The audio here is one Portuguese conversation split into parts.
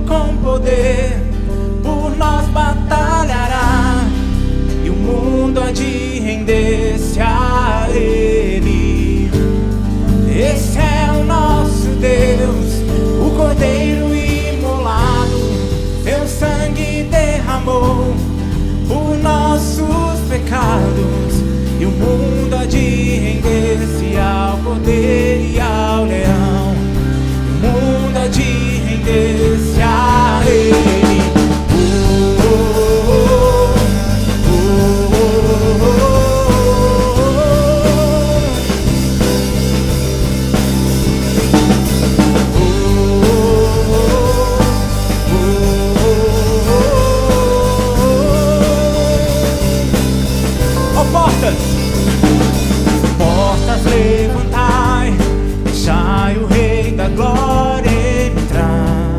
com poder por nós batalhará, e o mundo há de render-se a Ele. Esse é o nosso Deus, o Cordeiro imolado, seu sangue derramou por nossos pecados, e o mundo há de render-se ao Cordeiro e ao Leão. O mundo há de render-se a Ele. Portas, levantai, deixai o Rei da Glória entrar.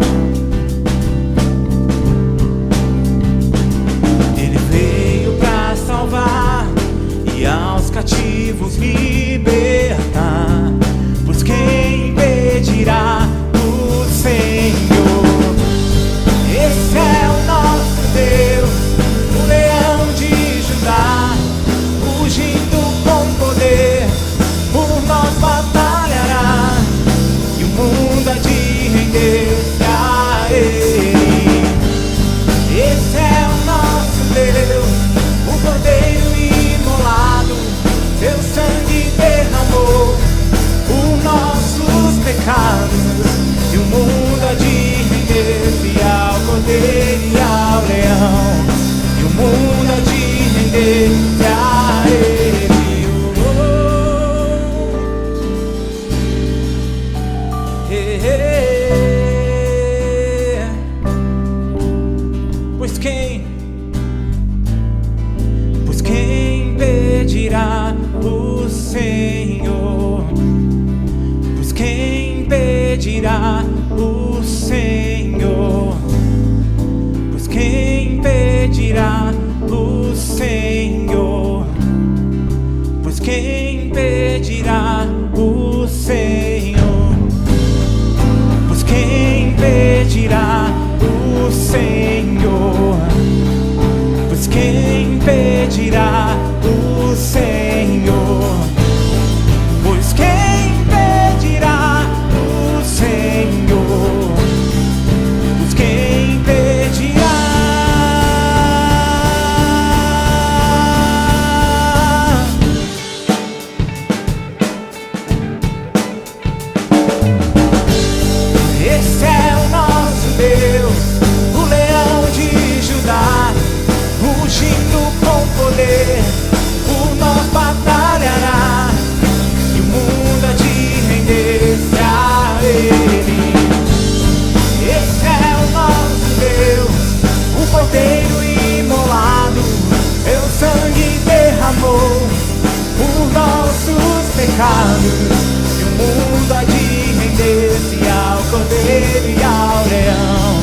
Ele veio pra salvar e aos cativos libertar, pois quem impedirá o Senhor? Esse é o nosso Deus, o Leão de Judá, rugindo com poder por nós batalhará, e o mundo há de render-se a Ele. Esse é o nosso Deus, o Cordeiro imolado, seu sangue derramou por nossos pecados, e o mundo há de render-se ao Cordeiro e ao Leão, e o mundo há de render-se a Ele. Pois quem impedirá o Senhor? Pois quem impedirá o Senhor? Pois quem impedirá o Senhor? Pois quem impedirá o Senhor? Pois quem impedirá o Senhor? Pois quem impedirá o Senhor? Pois quem impedirá o Senhor? Pois quem impedirá? Esse é o nosso Deus, o Leão de Judá, rugindo com poder por nós batalhará, e o mundo há de render-se a Ele. Esse é o nosso Deus, o Cordeiro imolado, seu sangue derramou por nossos pecados, e o mundo há de render-se ao Cordeiro e ao Leão,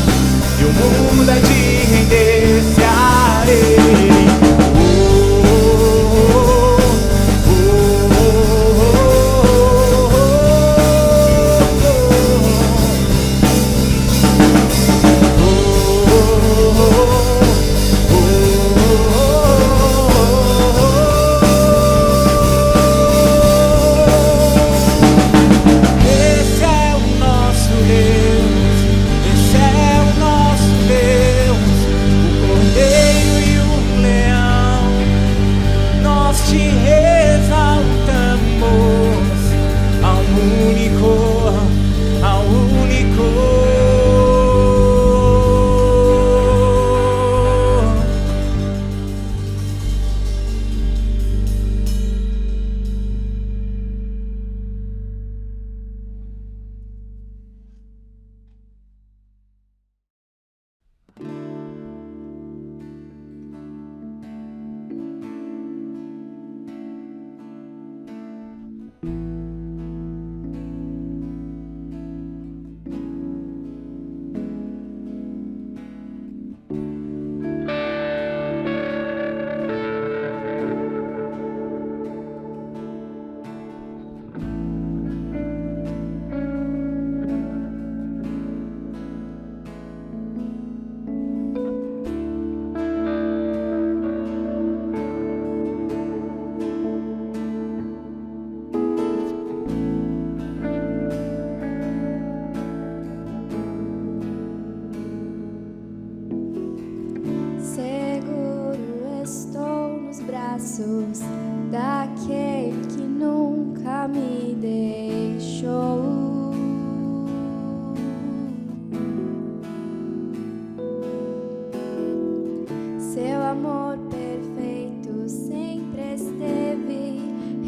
e o mundo há de render-se a Ele. Esse é o nosso Deus, esse é o nosso Deus, o Cordeiro e o Leão. Nós te exaltamos ao único, ao único.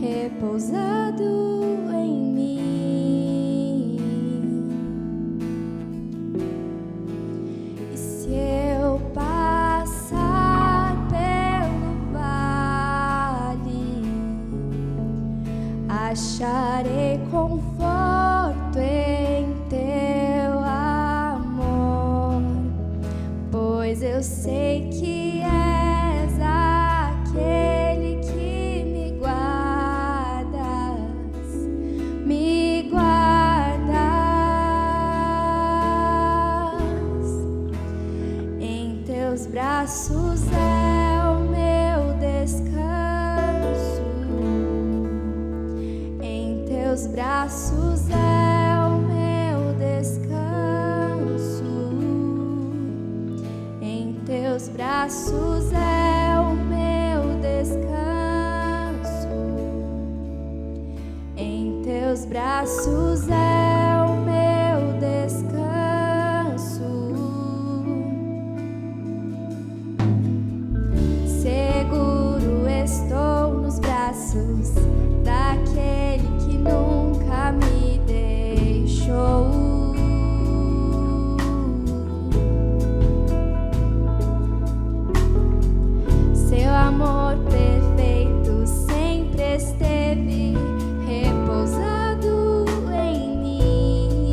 repousado em mim. E se eu passar pelo vale, acharei conforto em teu amor, pois eu sei que és aquele que me guardas. Em teus braços é o meu descanso, em teus braços é o meu descanso, em teus braços é o meu descanso, em teus braços é o meu descanso. Seguro estou nos braços daquele que nunca me deixou. Seu amor perfeito sempre esteve repousado em mim.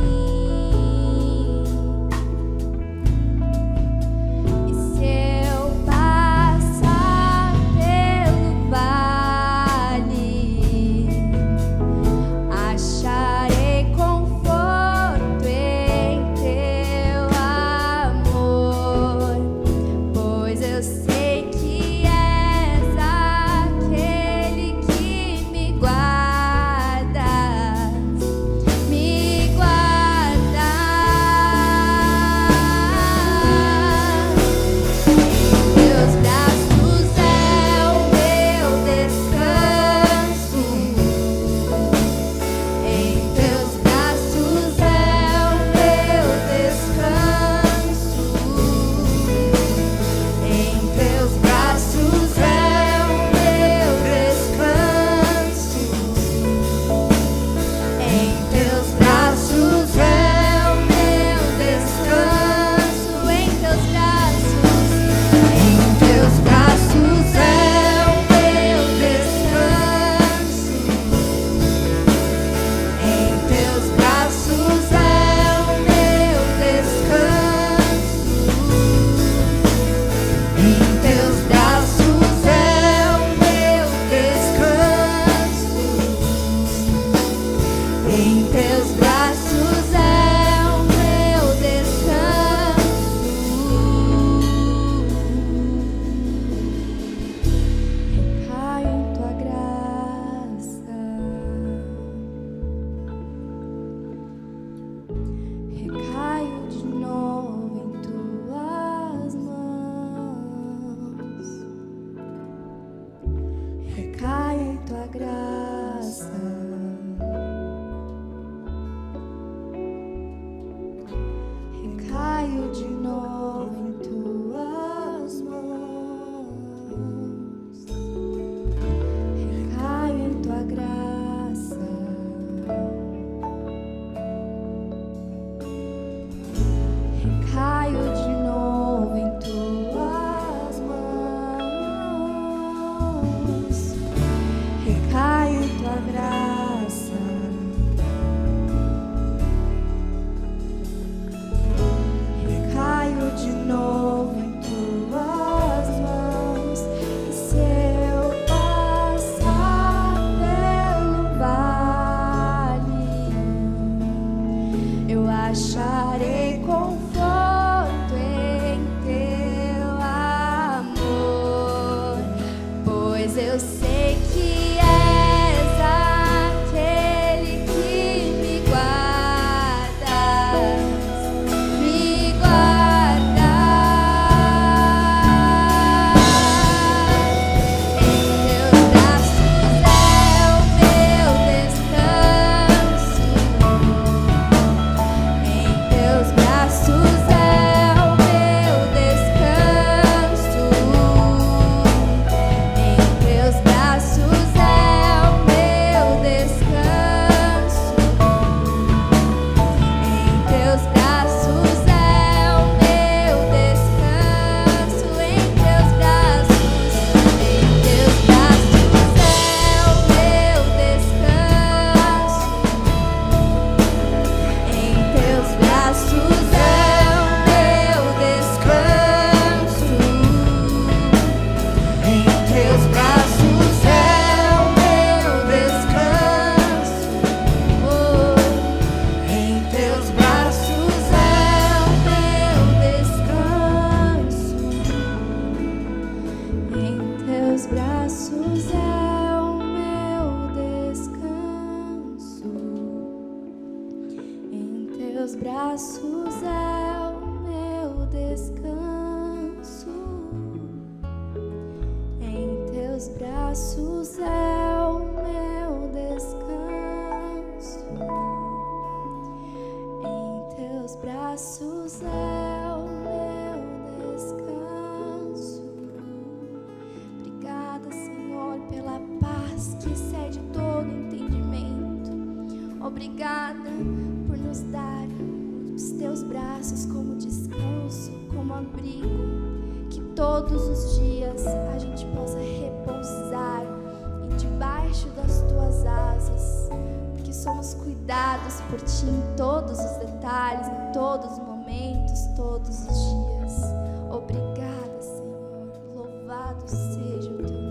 E se eu passar pelo vale, braços é o meu descanso. Em teus braços é o meu descanso. Em teus braços é o meu descanso. Obrigada, Senhor, pela paz que excede todo entendimento. Obrigada por nos dar os teus braços como descanso, como abrigo, que todos os dias a gente possa repousar debaixo das tuas asas, porque somos cuidados por ti em todos os detalhes, em todos os momentos, todos os dias. Obrigada, Senhor. Louvado seja o teu nome.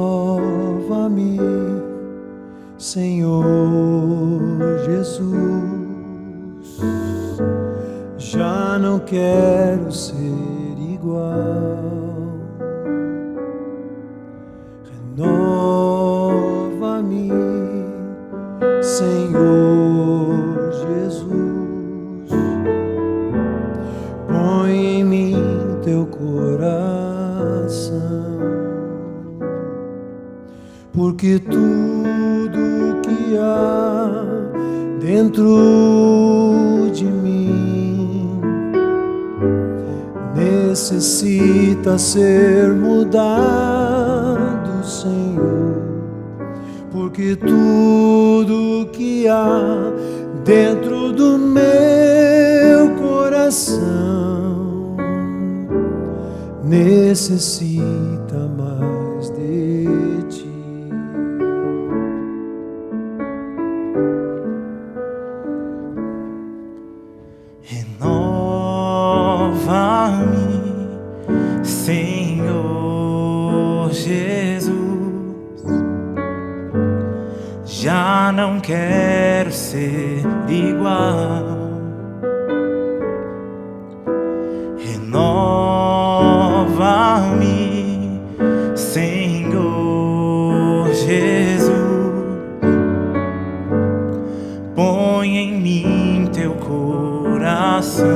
Renova-me, Senhor Jesus. Já não quero ser igual. Renova-me, Senhor Jesus. Põe em mim teu coração, porque tudo que há dentro de mim necessita ser mudado, Senhor. Porque tudo que há dentro do meu coração necessita mais de ti. Renova-me, Senhor Jesus. Já não quero ser igual. Renova-me, Senhor Jesus. Põe em mim teu coração,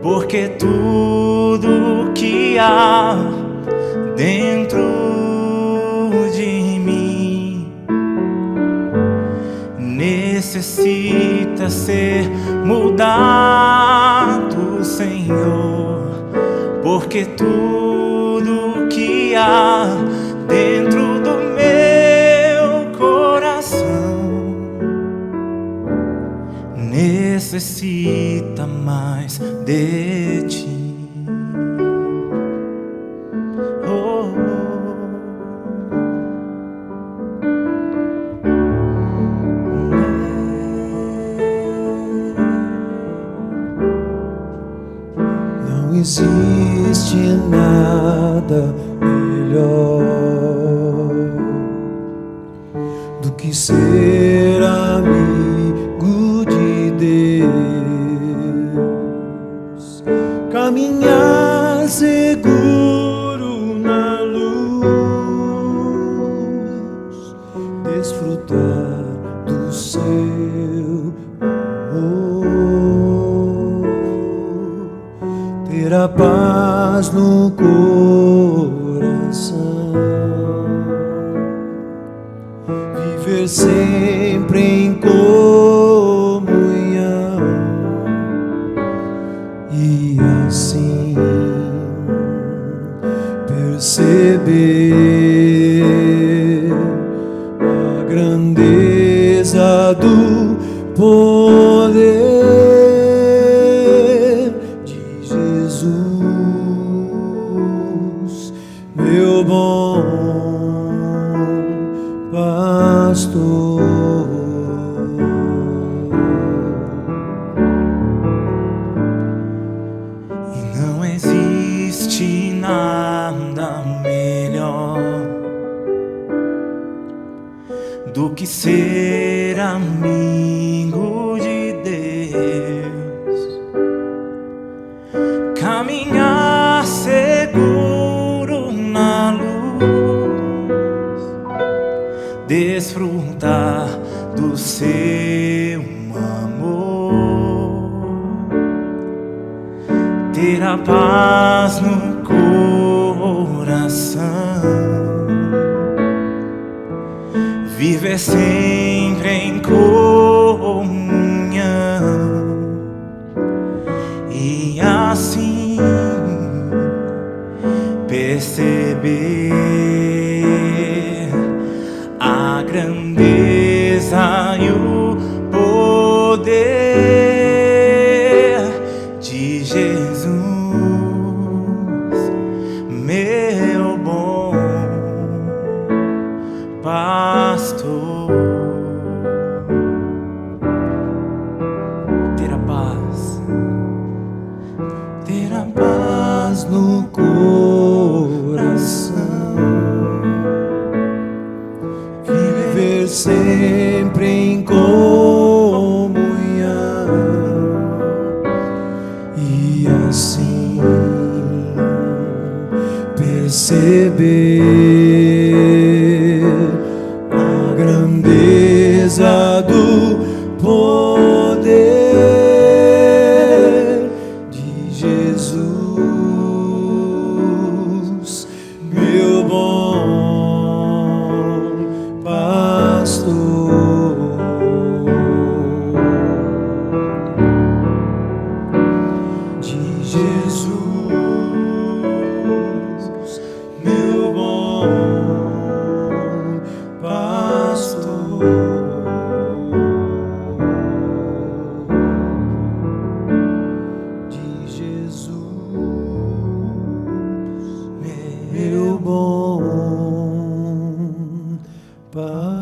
porque tudo que há dentro de mim necessita ser mudado, Senhor. Porque tudo que há dentro do meu coração necessita mais de ti. Oh, Não existe nada melhor do que ser amigo de Deus, caminhar seguro na luz, desfrutar do seu amor, ter a paz no coração, viver sempre em comunhão e assim perceber a grandeza do poder de Jesus. que ser amigo de Deus, caminhar seguro na luz, desfrutar do seu amor, ter a paz no coração, viver sempre em comunhão e assim perceber a grandeza e o poder de Jesus, meu bom pastor. Ter a paz no coração, viver sempre em comunhão e assim perceber a grandeza do poder de Jesus, meu bom pastor. De Jesus, meu bom pastor. De Jesus, meu bom pastor.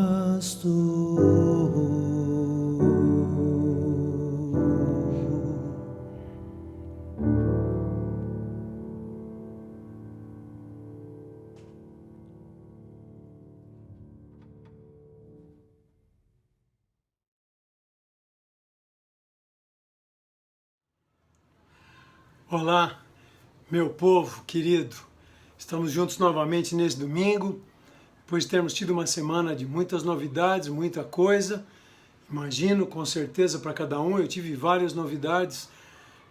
Olá, meu povo querido, estamos juntos novamente nesse domingo, depois de termos tido uma semana de muitas novidades, muita coisa, imagino com certeza para cada um. Eu tive várias novidades,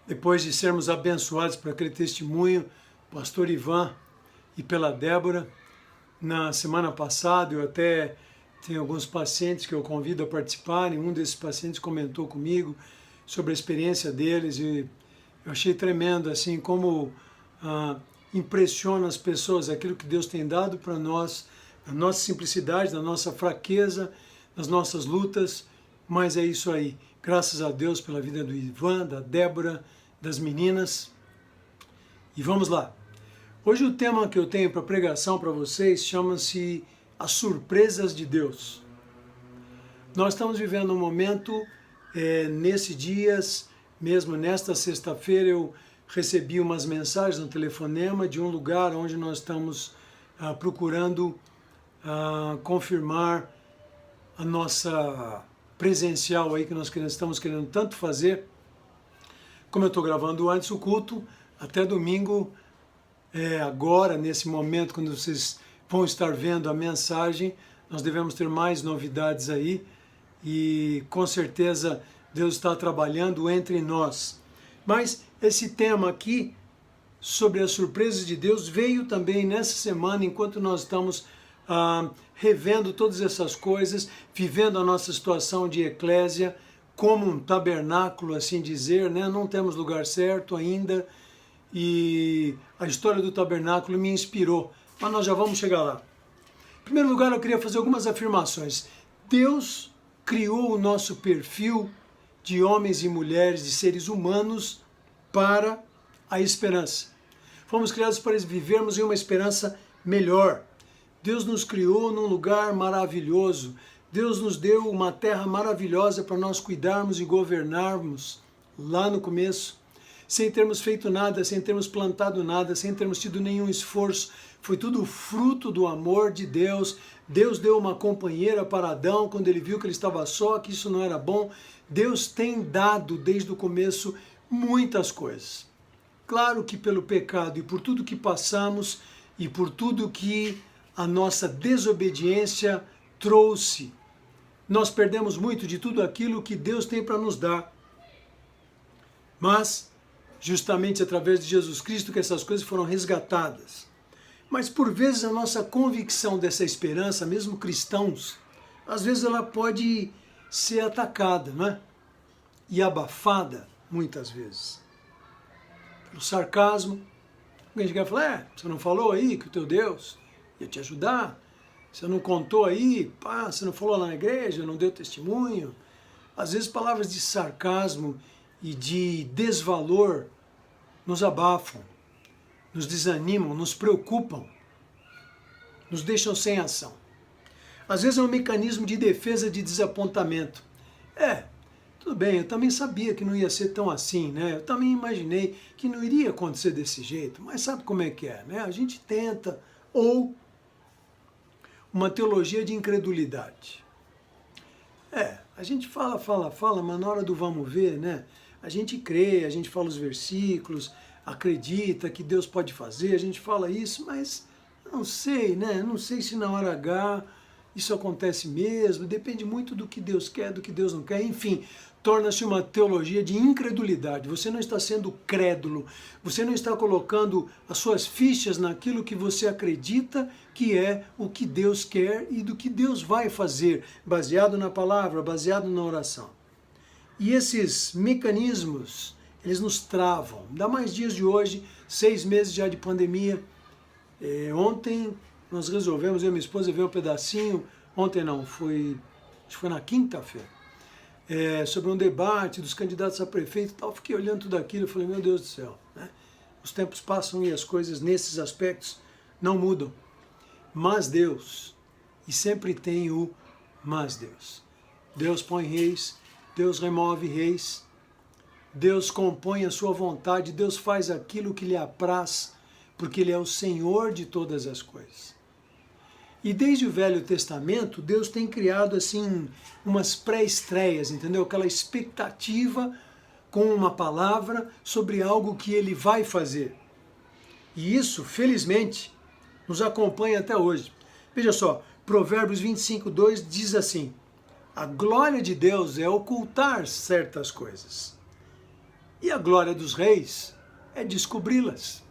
depois de sermos abençoados por aquele testemunho, pastor Ivan e pela Débora. Na semana passada eu até tenho alguns pacientes que eu convido a participarem, um desses pacientes comentou comigo sobre a experiência deles e eu achei tremendo, assim, como impressiona as pessoas, aquilo que Deus tem dado para nós, na nossa simplicidade, na nossa fraqueza, nas nossas lutas, mas é isso aí. Graças a Deus pela vida do Ivan, da Débora, das meninas. E vamos lá. Hoje o tema que eu tenho para pregação para vocês chama-se As Surpresas de Deus. Nós estamos vivendo um momento, nesses dias, mesmo nesta sexta-feira, eu recebi umas mensagens no telefonema de um lugar onde nós estamos procurando confirmar a nossa presencial aí que nós estamos querendo tanto fazer. Como eu estou gravando antes o culto, até domingo, agora, nesse momento, quando vocês vão estar vendo a mensagem, nós devemos ter mais novidades aí e com certeza Deus está trabalhando entre nós. Mas esse tema aqui, sobre as surpresas de Deus, veio também nessa semana, enquanto nós estamos revendo todas essas coisas, vivendo a nossa situação de eclésia, como um tabernáculo, assim dizer, né? Não temos lugar certo ainda, e a história do tabernáculo me inspirou, mas nós já vamos chegar lá. Em primeiro lugar, eu queria fazer algumas afirmações. Deus criou o nosso perfil de homens e mulheres, de seres humanos, para a esperança. Fomos criados para vivermos em uma esperança melhor. Deus nos criou num lugar maravilhoso. Deus nos deu uma terra maravilhosa para nós cuidarmos e governarmos lá no começo. sem termos feito nada, sem termos plantado nada, sem termos tido nenhum esforço. Foi tudo fruto do amor de Deus. Deus deu uma companheira para Adão quando ele viu que ele estava só, que isso não era bom. Deus tem dado desde o começo muitas coisas. Claro que pelo pecado e por tudo que passamos e por tudo que a nossa desobediência trouxe, nós perdemos muito de tudo aquilo que Deus tem para nos dar. Mas, justamente através de Jesus Cristo que essas coisas foram resgatadas. Mas por vezes a nossa convicção dessa esperança, mesmo cristãos, às vezes ela pode ser atacada, né? E abafada, muitas vezes. Pelo sarcasmo. Alguém chega e fala, você não falou aí que o teu Deus ia te ajudar? Você não contou aí? Pá, você não falou lá na igreja, não deu testemunho? Às vezes palavras de sarcasmo e de desvalor nos abafam, nos desanimam, nos preocupam, nos deixam sem ação. Às vezes é um mecanismo de defesa de desapontamento. Tudo bem, eu também sabia que não ia ser tão assim, né? Eu também imaginei que não iria acontecer desse jeito, mas sabe como é que é, né? A gente tenta, ou uma teologia de incredulidade. A gente fala, mas na hora do vamos ver, né? A gente crê, a gente fala os versículos, acredita que Deus pode fazer, a gente fala isso, mas não sei, né? Não sei se na hora H isso acontece mesmo, depende muito do que Deus quer, do que Deus não quer, enfim, torna-se uma teologia de incredulidade. Você não está sendo crédulo, você não está colocando as suas fichas naquilo que você acredita que é o que Deus quer e do que Deus vai fazer, baseado na palavra, baseado na oração. E esses mecanismos, eles nos travam. Ainda mais dias de hoje, 6 meses já de pandemia. Ontem nós resolvemos, eu e minha esposa, ver um pedacinho, ontem não, acho que foi na quinta-feira, sobre um debate dos candidatos a prefeito e tal. Fiquei olhando tudo aquilo e falei, meu Deus do céu, né? Os tempos passam e as coisas nesses aspectos não mudam. Mas Deus, e sempre tem o mas Deus. Deus põe reis, Deus remove reis, Deus compõe a sua vontade, Deus faz aquilo que lhe apraz, porque Ele é o Senhor de todas as coisas. E desde o Velho Testamento, Deus tem criado assim umas pré-estreias, entendeu? Aquela expectativa com uma palavra sobre algo que Ele vai fazer. E isso, felizmente, nos acompanha até hoje. Veja só, Provérbios 25:2 diz assim, a glória de Deus é ocultar certas coisas. E a glória dos reis é descobri-las.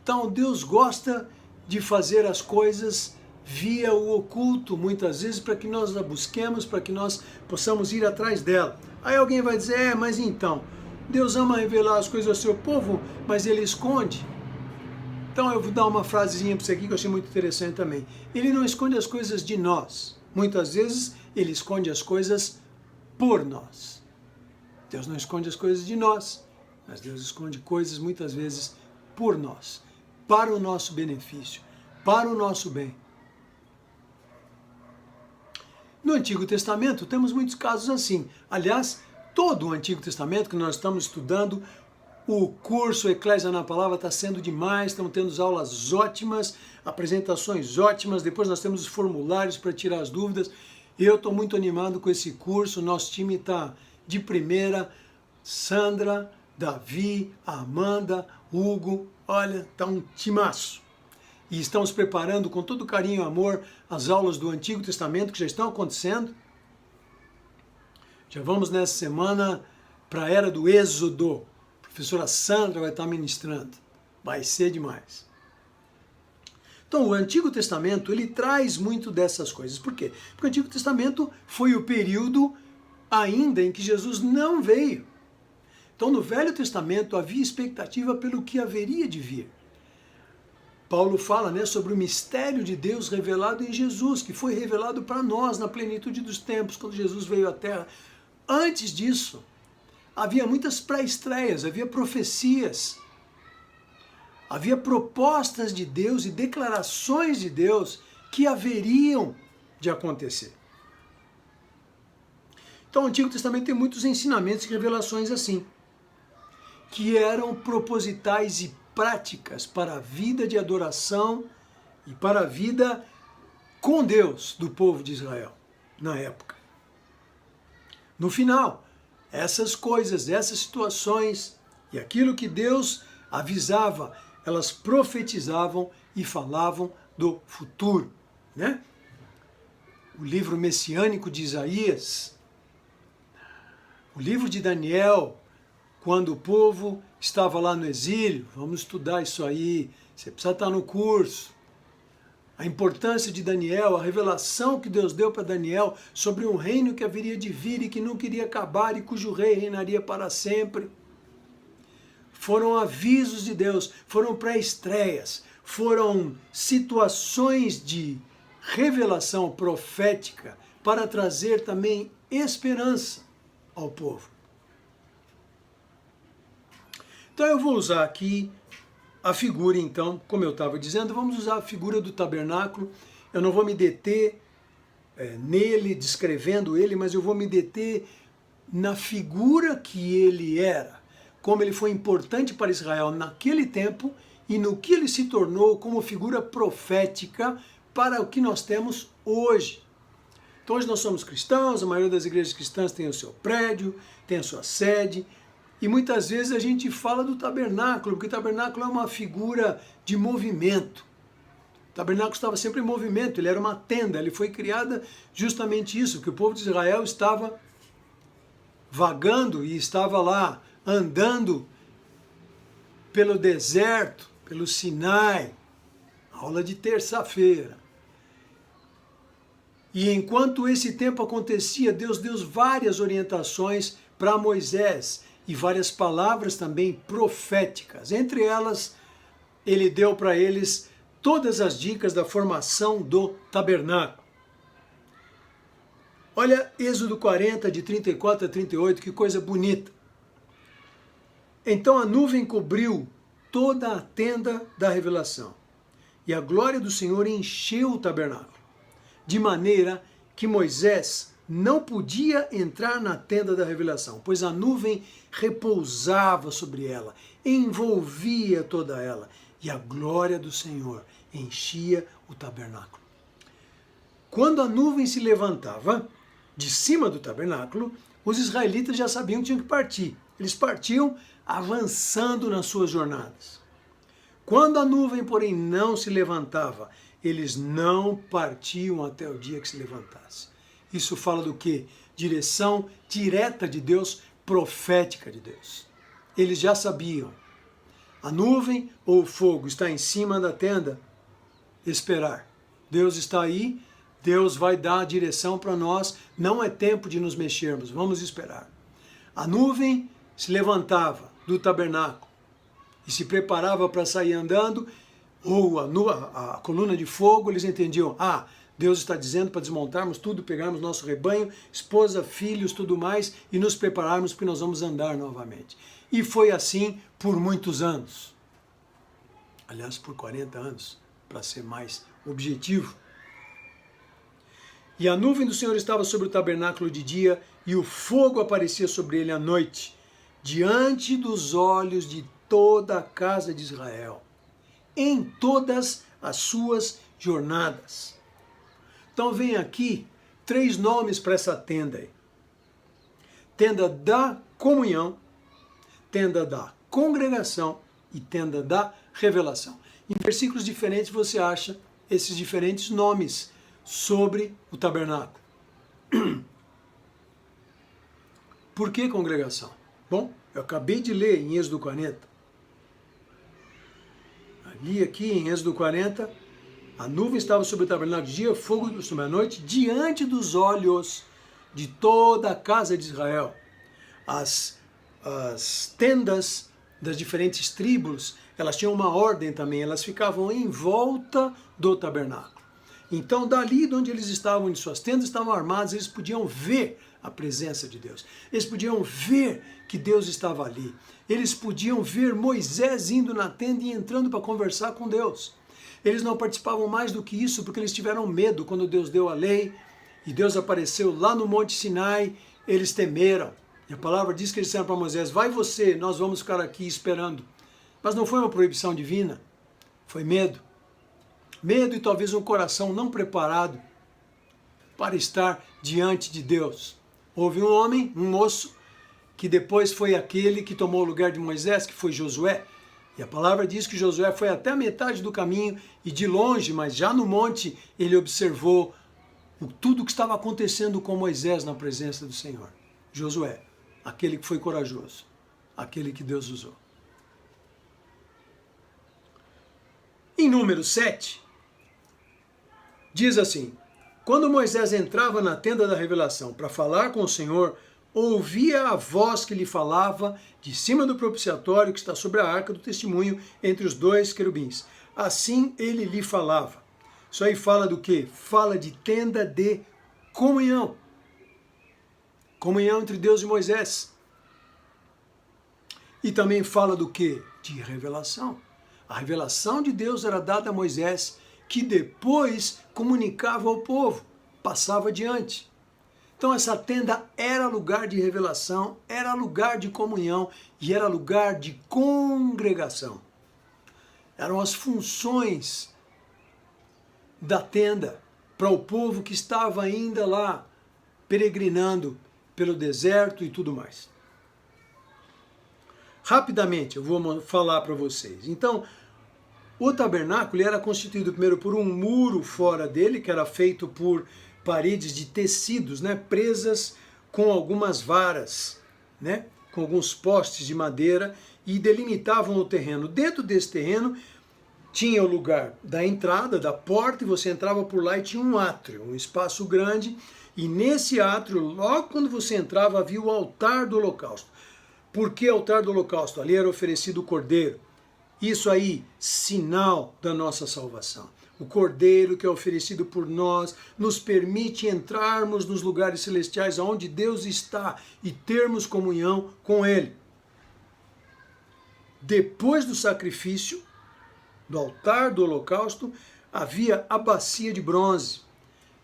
Então Deus gosta de fazer as coisas via o oculto, muitas vezes, para que nós a busquemos, para que nós possamos ir atrás dela. Aí alguém vai dizer, mas então, Deus ama revelar as coisas ao seu povo, mas Ele esconde. Então eu vou dar uma frasezinha para você aqui que eu achei muito interessante também. Ele não esconde as coisas de nós. Muitas vezes Ele esconde as coisas por nós. Deus não esconde as coisas de nós, mas Deus esconde coisas muitas vezes por nós, para o nosso benefício, para o nosso bem. No Antigo Testamento temos muitos casos assim. Aliás, todo o Antigo Testamento que nós estamos estudando, o curso Eclésia na Palavra está sendo demais, estamos tendo aulas ótimas, apresentações ótimas, depois nós temos os formulários para tirar as dúvidas. Eu estou muito animado com esse curso, nosso time está de primeira, Sandra, Davi, Amanda, Hugo, olha, está um timaço. E estamos preparando com todo carinho e amor as aulas do Antigo Testamento que já estão acontecendo. Já vamos nessa semana para a era do Êxodo. A professora Sandra vai estar ministrando. Vai ser demais. Então o Antigo Testamento, ele traz muito dessas coisas. Por quê? Porque o Antigo Testamento foi o período ainda em que Jesus não veio. Então no Velho Testamento havia expectativa pelo que haveria de vir. Paulo fala, né, sobre o mistério de Deus revelado em Jesus, que foi revelado para nós na plenitude dos tempos, quando Jesus veio à Terra. Antes disso, havia muitas pré-estreias, havia profecias, havia propostas de Deus e declarações de Deus que haveriam de acontecer. Então o Antigo Testamento tem muitos ensinamentos e revelações assim. que eram propositais e práticas para a vida de adoração e para a vida com Deus do povo de Israel na época. No final, essas coisas, essas situações e aquilo que Deus avisava, elas profetizavam e falavam do futuro, né? O livro messiânico de Isaías, o livro de Daniel, quando o povo estava lá no exílio, vamos estudar isso aí, você precisa estar no curso. A importância de Daniel, a revelação que Deus deu para Daniel sobre um reino que haveria de vir e que não queria acabar e cujo rei reinaria para sempre. Foram avisos de Deus, foram pré-estreias, foram situações de revelação profética para trazer também esperança ao povo. Então eu vou usar aqui a figura, então, como eu estava dizendo, vamos usar a figura do tabernáculo. Eu não vou me deter nele, descrevendo ele, mas eu vou me deter na figura que ele era, como ele foi importante para Israel naquele tempo e no que ele se tornou como figura profética para o que nós temos hoje. Então hoje nós somos cristãos, a maioria das igrejas cristãs tem o seu prédio, tem a sua sede, e muitas vezes a gente fala do tabernáculo, porque o tabernáculo é uma figura de movimento. O tabernáculo estava sempre em movimento, ele era uma tenda, ele foi criada justamente isso, que o povo de Israel estava vagando e estava lá andando pelo deserto, pelo Sinai, aula de terça-feira. E enquanto esse tempo acontecia, Deus deu várias orientações para Moisés e várias palavras também proféticas. Entre elas, ele deu para eles todas as dicas da formação do tabernáculo. Olha Êxodo 40, de 34 a 38, que coisa bonita. Então a nuvem cobriu toda a tenda da revelação, e a glória do Senhor encheu o tabernáculo, de maneira que Moisés não podia entrar na tenda da revelação, pois a nuvem repousava sobre ela, envolvia toda ela, e a glória do Senhor enchia o tabernáculo. Quando a nuvem se levantava de cima do tabernáculo, os israelitas já sabiam que tinham que partir. Eles partiam avançando nas suas jornadas. Quando a nuvem, porém, não se levantava, eles não partiam até o dia que se levantasse. Isso fala do quê? Direção direta de Deus, profética de Deus. Eles já sabiam. A nuvem ou o fogo está em cima da tenda, esperar. Deus está aí, Deus vai dar a direção para nós, não é tempo de nos mexermos, vamos esperar. A nuvem se levantava do tabernáculo e se preparava para sair andando, ou a coluna de fogo, eles entendiam, Deus está dizendo para desmontarmos tudo, pegarmos nosso rebanho, esposa, filhos, tudo mais, e nos prepararmos porque nós vamos andar novamente. E foi assim por muitos anos. Aliás, por 40 anos, para ser mais objetivo. E a nuvem do Senhor estava sobre o tabernáculo de dia, e o fogo aparecia sobre ele à noite, diante dos olhos de toda a casa de Israel, em todas as suas jornadas. Então vem aqui 3 nomes para essa tenda aí. Tenda da comunhão, tenda da congregação e tenda da revelação. Em versículos diferentes você acha esses diferentes nomes sobre o tabernáculo. Por que congregação? Bom, eu acabei de ler em Êxodo 40. Ali aqui em Êxodo 40, a nuvem estava sobre o tabernáculo de dia, fogo sobre a noite, diante dos olhos de toda a casa de Israel. As tendas das diferentes tribos, elas tinham uma ordem também, elas ficavam em volta do tabernáculo. Então, dali de onde eles estavam, em suas tendas, estavam armados, eles podiam ver a presença de Deus. Eles podiam ver que Deus estava ali. Eles podiam ver Moisés indo na tenda e entrando para conversar com Deus. Eles não participavam mais do que isso porque eles tiveram medo quando Deus deu a lei e Deus apareceu lá no Monte Sinai, eles temeram. E a palavra diz que eles disseram para Moisés, vai você, nós vamos ficar aqui esperando. Mas não foi uma proibição divina, foi medo. Medo e talvez um coração não preparado para estar diante de Deus. Houve um homem, um moço, que depois foi aquele que tomou o lugar de Moisés, que foi Josué. E a palavra diz que Josué foi até a metade do caminho e de longe, mas já no monte, ele observou tudo o que estava acontecendo com Moisés na presença do Senhor. Josué, aquele que foi corajoso, aquele que Deus usou. Em Números 7, diz assim, quando Moisés entrava na tenda da revelação para falar com o Senhor, ouvia a voz que lhe falava de cima do propiciatório que está sobre a arca do testemunho entre os dois querubins. Assim ele lhe falava. Isso aí fala do quê? Fala de tenda de comunhão. Comunhão entre Deus e Moisés. E também fala do quê? De revelação. A revelação de Deus era dada a Moisés, que depois comunicava ao povo, passava adiante. Então essa tenda era lugar de revelação, era lugar de comunhão e era lugar de congregação. Eram as funções da tenda para o povo que estava ainda lá peregrinando pelo deserto e tudo mais. Rapidamente eu vou falar para vocês. Então, o tabernáculo era constituído primeiro por um muro fora dele, que era feito por paredes de tecidos, né, presas com algumas varas, né, com alguns postes de madeira e delimitavam o terreno. Dentro desse terreno tinha o lugar da entrada, da porta, e você entrava por lá e tinha um átrio, um espaço grande, e nesse átrio, logo quando você entrava, havia o altar do holocausto. Por que altar do holocausto? Ali era oferecido o cordeiro. Isso aí, sinal da nossa salvação. O cordeiro que é oferecido por nós nos permite entrarmos nos lugares celestiais onde Deus está e termos comunhão com Ele. Depois do sacrifício, do altar do holocausto, havia a bacia de bronze.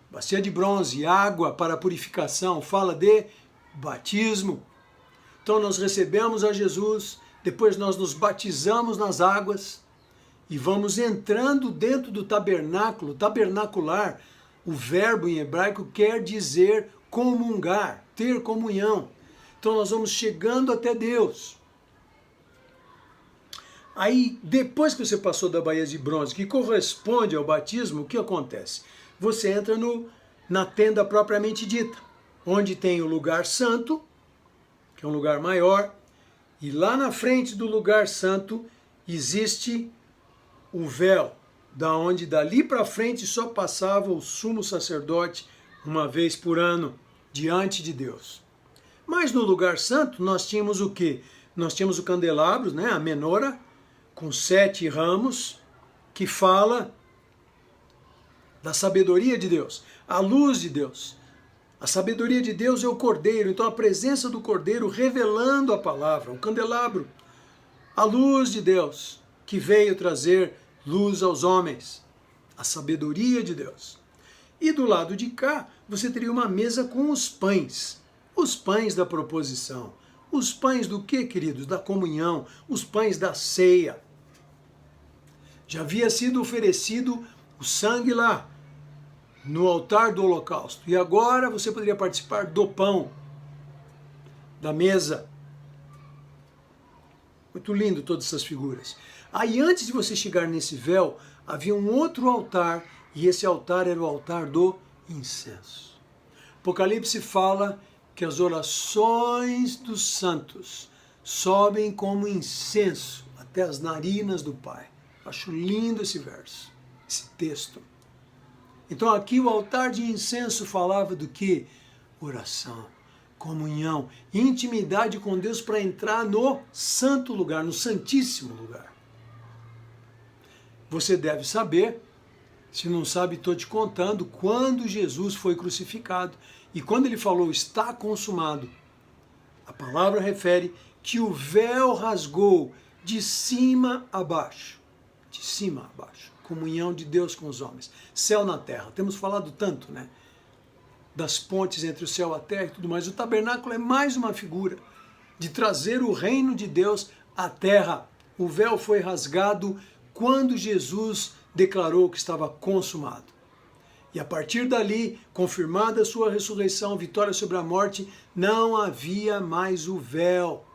Bacia de bronze, água para purificação, fala de batismo. Então nós recebemos a Jesus, depois nós nos batizamos nas águas e vamos entrando dentro do tabernáculo. Tabernacular, o verbo em hebraico quer dizer comungar, ter comunhão. Então nós vamos chegando até Deus. Aí, depois que você passou da baía de bronze, que corresponde ao batismo, o que acontece? Você entra na tenda propriamente dita, onde tem o lugar santo, que é um lugar maior, e lá na frente do lugar santo existe o véu, da onde dali para frente só passava o sumo sacerdote uma vez por ano diante de Deus. Mas no lugar santo nós tínhamos o quê? Nós tínhamos o candelabro, né, a menora, com 7 ramos, que fala da sabedoria de Deus, a luz de Deus. A sabedoria de Deus é o cordeiro, então a presença do cordeiro revelando a palavra, o candelabro, a luz de Deus, que veio trazer luz aos homens, a sabedoria de Deus. E do lado de cá, você teria uma mesa com os pães da proposição. Os pães do quê, queridos? Da comunhão, os pães da ceia. Já havia sido oferecido o sangue lá, no altar do holocausto. E agora você poderia participar do pão, da mesa. Muito lindo todas essas figuras. Aí antes de você chegar nesse véu, havia um outro altar, e esse altar era o altar do incenso. Apocalipse fala que as orações dos santos sobem como incenso até as narinas do Pai. Acho lindo esse verso, esse texto. Então aqui o altar de incenso falava do que? Oração, comunhão, intimidade com Deus para entrar no santo lugar, no santíssimo lugar. Você deve saber, se não sabe, estou te contando, quando Jesus foi crucificado e quando ele falou está consumado, a palavra refere que o véu rasgou de cima a baixo. De cima a baixo. Comunhão de Deus com os homens. Céu na terra. Temos falado tanto, né? das pontes entre o céu e a terra e tudo mais. O tabernáculo é mais uma figura de trazer o reino de Deus à terra. O véu foi rasgado quando Jesus declarou que estava consumado. E a partir dali, confirmada a sua ressurreição, vitória sobre a morte, não havia mais o véu,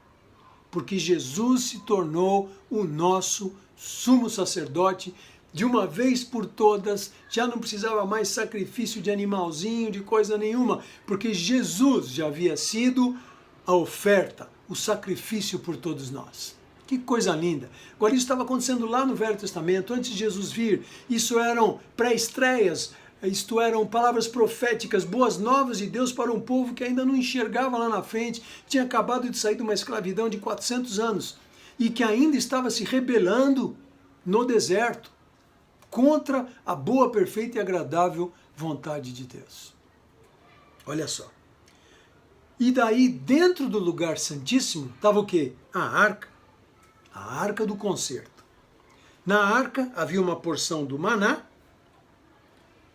porque Jesus se tornou o nosso sumo sacerdote. De uma vez por todas, já não precisava mais sacrifício de animalzinho, de coisa nenhuma, porque Jesus já havia sido a oferta, o sacrifício por todos nós. Que coisa linda! Agora, isso estava acontecendo lá no Velho Testamento, antes de Jesus vir. Isso eram pré-estreias, isto eram palavras proféticas, boas novas de Deus para um povo que ainda não enxergava lá na frente, tinha acabado de sair de uma escravidão de 400 anos e que ainda estava se rebelando no deserto contra a boa, perfeita e agradável vontade de Deus. Olha só. E daí, dentro do lugar santíssimo, estava o quê? A arca do concerto. Na arca havia uma porção do maná,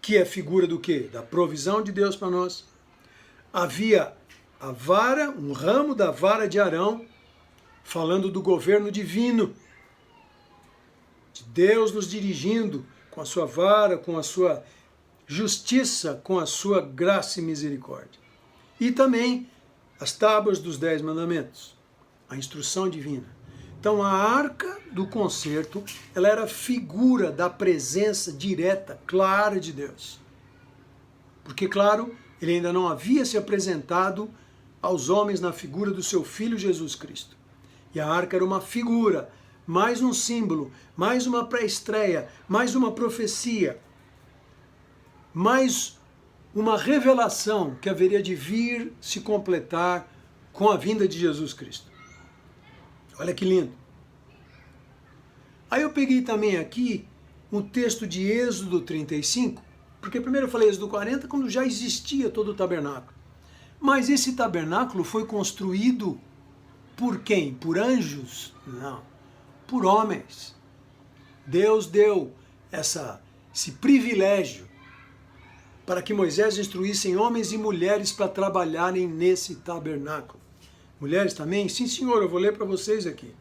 que é figura do quê? Da provisão de Deus para nós. Havia a vara, um ramo da vara de Arão, falando do governo divino, de Deus nos dirigindo com a sua vara, com a sua justiça, com a sua graça e misericórdia. E também as tábuas dos 10 mandamentos, a instrução divina. Então a arca do concerto, ela era figura da presença direta, clara de Deus. Porque, claro, ele ainda não havia se apresentado aos homens na figura do seu Filho Jesus Cristo. E a arca era uma figura, mais um símbolo, mais uma pré-estreia, mais uma profecia, mais uma revelação que haveria de vir se completar com a vinda de Jesus Cristo. Olha que lindo. Aí eu peguei também aqui um texto de Êxodo 35, porque primeiro eu falei Êxodo 40, quando já existia todo o tabernáculo. Mas esse tabernáculo foi construído por quem? Por anjos? Não. Por homens. Deus deu esse privilégio para que Moisés instruísse homens e mulheres para trabalharem nesse tabernáculo. Mulheres também? Sim, senhor, eu vou ler para vocês aqui.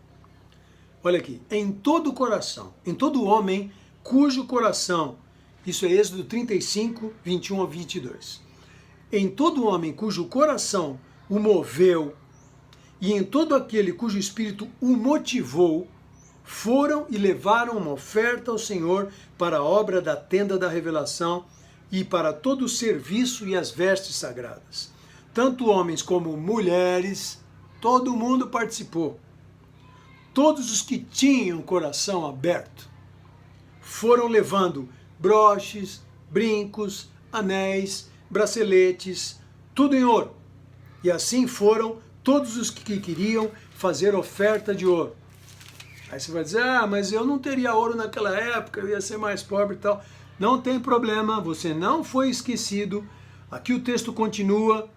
Olha aqui. Em todo coração, em todo homem cujo coração, isso é Êxodo 35, 21 a 22. Em todo homem cujo coração o moveu, e em todo aquele cujo espírito o motivou, foram e levaram uma oferta ao Senhor para a obra da tenda da revelação e para todo o serviço e as vestes sagradas. Tanto homens como mulheres, todo mundo participou. Todos os que tinham o coração aberto foram levando broches, brincos, anéis, braceletes, tudo em ouro. E assim foram todos os que queriam fazer oferta de ouro. Aí você vai dizer, mas eu não teria ouro naquela época, eu ia ser mais pobre e tal. Não tem problema, você não foi esquecido. Aqui o texto continua,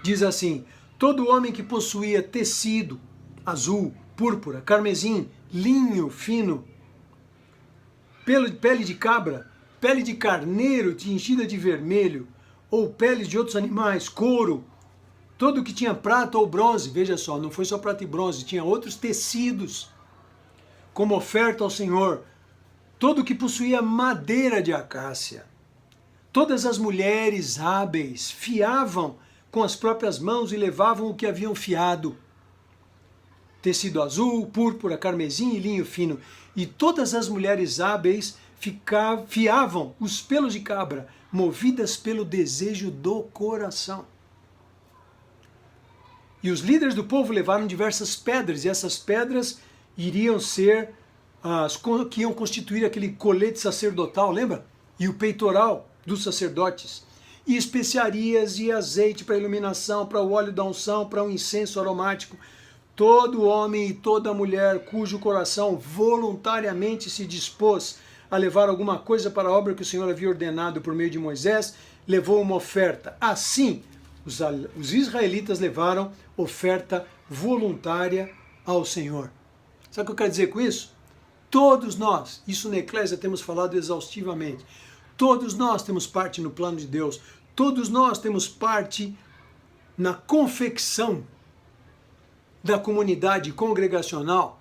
diz assim, todo homem que possuía tecido azul, púrpura, carmesim, linho fino, pele de cabra, pele de carneiro tingida de vermelho, ou pele de outros animais, couro, todo que tinha prata ou bronze, veja só, não foi só prata e bronze, tinha outros tecidos, como oferta ao Senhor, todo que possuía madeira de acácia. Todas as mulheres hábeis fiavam com as próprias mãos e levavam o que haviam fiado. Tecido azul, púrpura, carmesim e linho fino. E todas as mulheres hábeis fiavam os pelos de cabra, movidas pelo desejo do coração. E os líderes do povo levaram diversas pedras, e essas pedras iriam ser as que iam constituir aquele colete sacerdotal, lembra? E o peitoral dos sacerdotes. E especiarias e azeite para iluminação, para o óleo da unção, para um incenso aromático. Todo homem e toda mulher cujo coração voluntariamente se dispôs a levar alguma coisa para a obra que o Senhor havia ordenado por meio de Moisés, levou uma oferta. Assim, os israelitas levaram oferta voluntária ao Senhor. Sabe o que eu quero dizer com isso? Todos nós, isso na Eclésia temos falado exaustivamente, todos nós temos parte no plano de Deus, Todos nós temos parte na confecção da comunidade congregacional,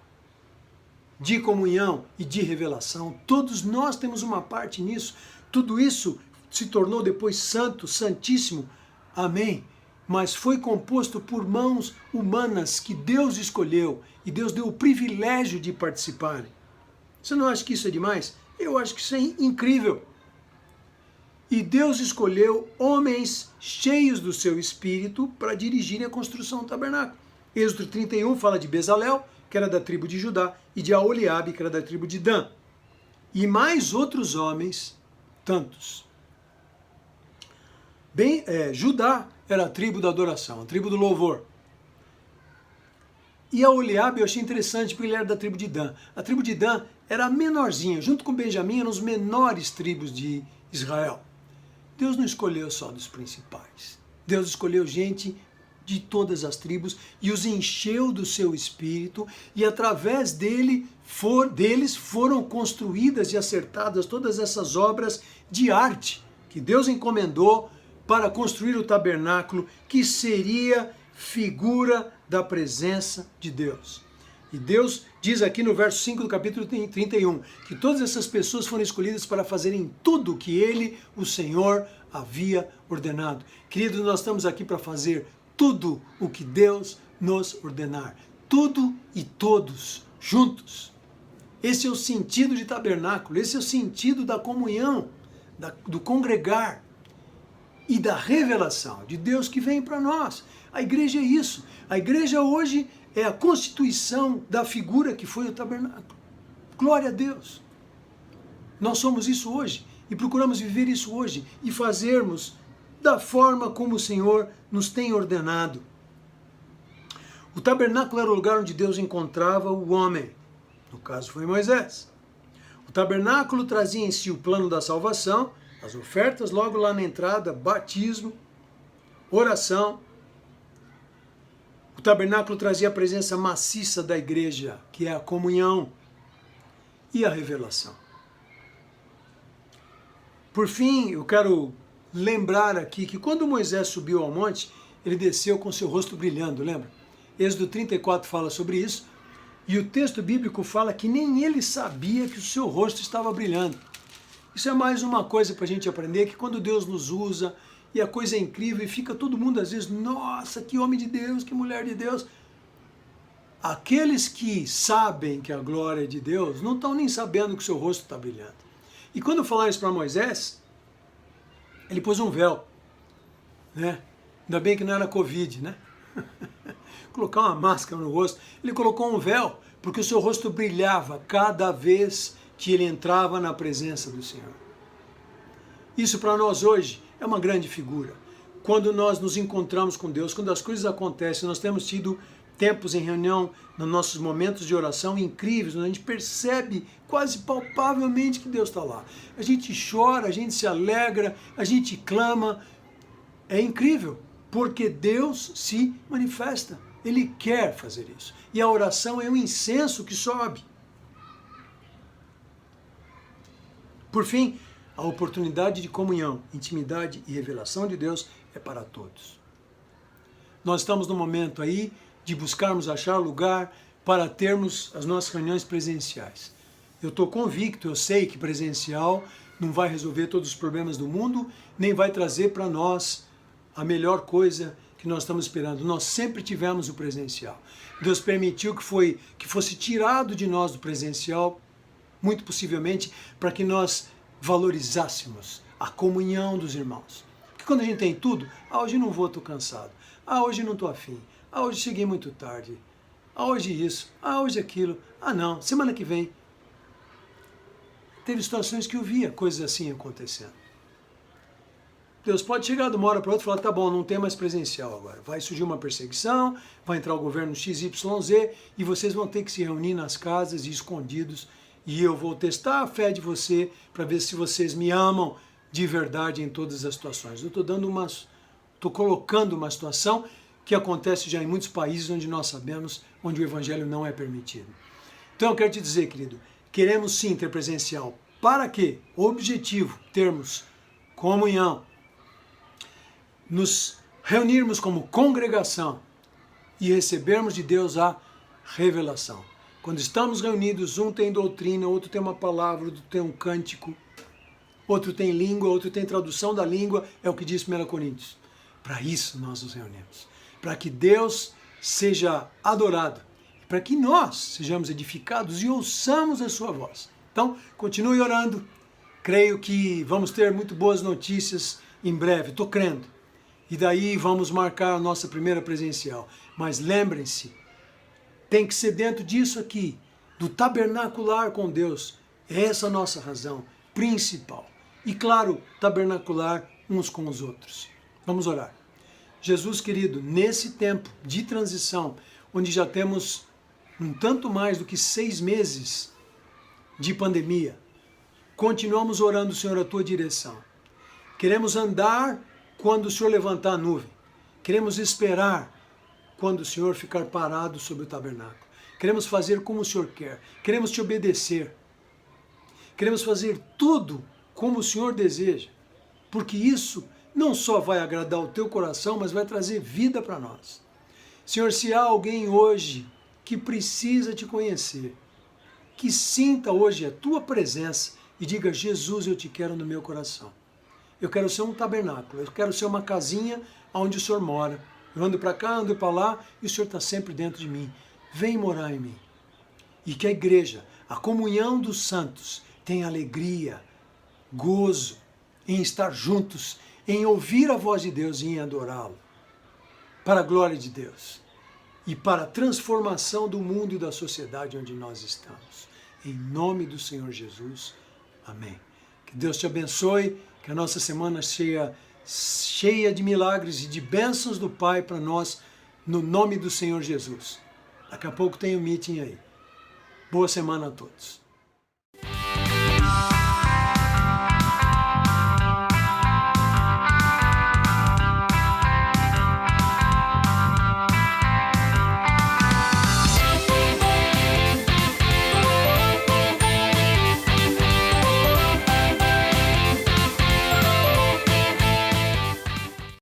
de comunhão e de revelação. Todos nós temos uma parte nisso. Tudo isso se tornou depois santo, santíssimo. Amém. Mas foi composto por mãos humanas que Deus escolheu e Deus deu o privilégio de participarem. Você não acha que isso é demais? Eu acho que isso é incrível. E Deus escolheu homens cheios do seu espírito para dirigirem a construção do tabernáculo. Êxodo 31 fala de Bezalel, que era da tribo de Judá, e de Aholiabe, que era da tribo de Dan. E mais outros homens, tantos. Judá era a tribo da adoração, a tribo do louvor. E Aholiabe eu achei interessante porque ele era da tribo de Dan. A tribo de Dan era a menorzinha, junto com Benjamim, eram os menores tribos de Israel. Deus não escolheu só dos principais. Deus escolheu gente de todas as tribos e os encheu do seu espírito, e através deles foram construídas e acertadas todas essas obras de arte que Deus encomendou para construir o tabernáculo, que seria figura da presença de Deus. E Deus diz aqui no verso 5 do capítulo 31, que todas essas pessoas foram escolhidas para fazerem tudo o que Ele, o Senhor, havia ordenado. Queridos, nós estamos aqui para fazer tudo o que Deus nos ordenar. Tudo e todos juntos. Esse é o sentido de tabernáculo, esse é o sentido da comunhão, do congregar e da revelação de Deus que vem para nós. A igreja é isso. A igreja hoje é a constituição da figura que foi o tabernáculo. Glória a Deus. Nós somos isso hoje e procuramos viver isso hoje e fazermos da forma como o Senhor nos tem ordenado. O tabernáculo era o lugar onde Deus encontrava o homem. No caso foi Moisés. O tabernáculo trazia em si o plano da salvação, as ofertas logo lá na entrada, batismo, oração. O tabernáculo trazia a presença maciça da igreja, que é a comunhão e a revelação. Por fim, eu quero lembrar aqui que quando Moisés subiu ao monte, ele desceu com seu rosto brilhando, lembra? Êxodo 34 fala sobre isso, e o texto bíblico fala que nem ele sabia que o seu rosto estava brilhando. Isso é mais uma coisa para a gente aprender, que quando Deus nos usa, e a coisa é incrível, e fica todo mundo às vezes, nossa, que homem de Deus, que mulher de Deus. Aqueles que sabem que a glória é de Deus, não estão nem sabendo que o seu rosto está brilhando. E quando falaram isso para Moisés, ele pôs um véu, né? Ainda bem que não era Covid, né? Colocar uma máscara no rosto. Ele colocou um véu, porque o seu rosto brilhava cada vez que ele entrava na presença do Senhor. Isso para nós hoje é uma grande figura. Quando nós nos encontramos com Deus, quando as coisas acontecem, nós temos tido tempos em reunião, nos nossos momentos de oração incríveis, onde a gente percebe quase palpavelmente que Deus está lá. A gente chora, a gente se alegra, a gente clama. É incrível, porque Deus se manifesta. Ele quer fazer isso. E a oração é um incenso que sobe. Por fim, a oportunidade de comunhão, intimidade e revelação de Deus é para todos. Nós estamos no momento aí de buscarmos achar lugar para termos as nossas reuniões presenciais. Eu estou convicto, eu sei que presencial não vai resolver todos os problemas do mundo, nem vai trazer para nós a melhor coisa que nós estamos esperando. Nós sempre tivemos o presencial. Deus permitiu que fosse tirado de nós do presencial, muito possivelmente, para que nós valorizássemos a comunhão dos irmãos. Porque quando a gente tem tudo, hoje não vou, estou cansado. Hoje não estou afim. Hoje cheguei muito tarde. Hoje isso. Hoje aquilo. Não, semana que vem. Teve situações que eu via coisas assim acontecendo. Deus pode chegar de uma hora para outra e falar, tá bom, não tem mais presencial agora. Vai surgir uma perseguição, vai entrar o governo XYZ e vocês vão ter que se reunir nas casas e escondidos. E eu vou testar a fé de você para ver se vocês me amam de verdade em todas as situações. Eu estou colocando uma situação que acontece já em muitos países onde nós sabemos, onde o evangelho não é permitido. Então eu quero te dizer, querido, queremos sim ter presencial. Para quê? Objetivo, termos comunhão, nos reunirmos como congregação e recebermos de Deus a revelação. Quando estamos reunidos, um tem doutrina, outro tem uma palavra, outro tem um cântico, outro tem língua, outro tem tradução da língua, é o que diz 1 Coríntios. Para isso nós nos reunimos, para que Deus seja adorado, para que nós sejamos edificados e ouçamos a sua voz. Então, continue orando, creio que vamos ter muito boas notícias em breve, estou crendo. E daí vamos marcar a nossa primeira presencial. Mas lembrem-se, tem que ser dentro disso aqui, do tabernacular com Deus. É essa a nossa razão principal. E claro, tabernacular uns com os outros. Vamos orar. Jesus querido, nesse tempo de transição, onde já temos um tanto mais do que 6 meses de pandemia, continuamos orando, Senhor, a tua direção. Queremos andar quando o Senhor levantar a nuvem. Queremos esperar quando o Senhor ficar parado sobre o tabernáculo. Queremos fazer como o Senhor quer. Queremos te obedecer. Queremos fazer tudo como o Senhor deseja. Porque isso não só vai agradar o teu coração, mas vai trazer vida para nós. Senhor, se há alguém hoje que precisa te conhecer, que sinta hoje a tua presença e diga: Jesus, eu te quero no meu coração. Eu quero ser um tabernáculo, eu quero ser uma casinha onde o Senhor mora. Eu ando para cá, ando para lá e o Senhor está sempre dentro de mim. Vem morar em mim. E que a igreja, a comunhão dos santos, tenha alegria, gozo em estar juntos, em ouvir a voz de Deus e em adorá-lo. Para a glória de Deus e para a transformação do mundo e da sociedade onde nós estamos. Em nome do Senhor Jesus. Amém. Que Deus te abençoe, que a nossa semana seja cheia de milagres e de bênçãos do Pai para nós, no nome do Senhor Jesus. Daqui a pouco tem um meeting aí. Boa semana a todos.